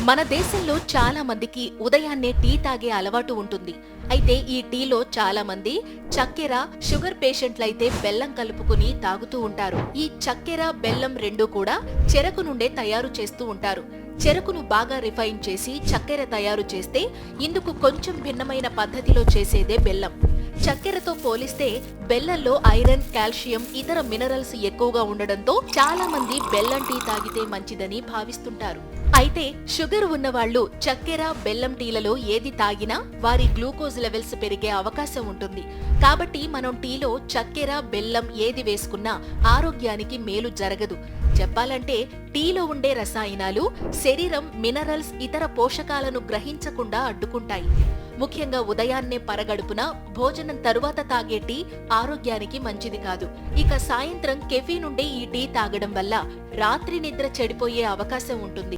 మన దేశంలో చాలా మందికి ఉదయాన్నే టీ తాగే అలవాటు ఉంటుంది. అయితే ఈ టీలో చాలా మంది చక్కెర, షుగర్ పేషెంట్లయితే బెల్లం కలుపుకుని తాగుతూ ఉంటారు. ఈ చక్కెర, బెల్లం రెండూ కూడా చెరకు నుండే తయారు చేస్తూ ఉంటారు. చెరకును బాగా రిఫైన్ చేసి చక్కెర తయారు చేస్తే ఇందుకు కొంచెం భిన్నమైన పద్ధతిలో చేసేదే బెల్లం. చక్కెరతో పోలిస్తే బెల్లంలో ఐరన్, కాల్షియం, ఇతర మినరల్స్ ఎక్కువగా ఉండడంతో చాలా మంది బెల్లం టీ తాగితే మంచిదని భావిస్తుంటారు. అయితే షుగర్ ఉన్నవాళ్లు చక్కెర, బెల్లం టీలలో ఏది తాగినా వారి గ్లూకోజ్ లెవెల్స్ పెరిగే అవకాశం ఉంటుంది. కాబట్టి మనం టీలో చక్కెర, బెల్లం ఏది వేసుకున్నా ఆరోగ్యానికి మేలు జరగదు. చెప్పాలంటే టీలో ఉండే రసాయనాలు శరీరం మినరల్స్, ఇతర పోషకాలను గ్రహించకుండా అడ్డుకుంటాయి. ముఖ్యంగా ఉదయాన్నే పరగడుపున భోజనం తరువాత తాగే టీ ఆరోగ్యానికి మంచిది కాదు. ఇక సాయంత్రం కెఫీన్ ఉండే ఈ టీ తాగడం వల్ల రాత్రి నిద్ర చెడిపోయే అవకాశం ఉంటుంది.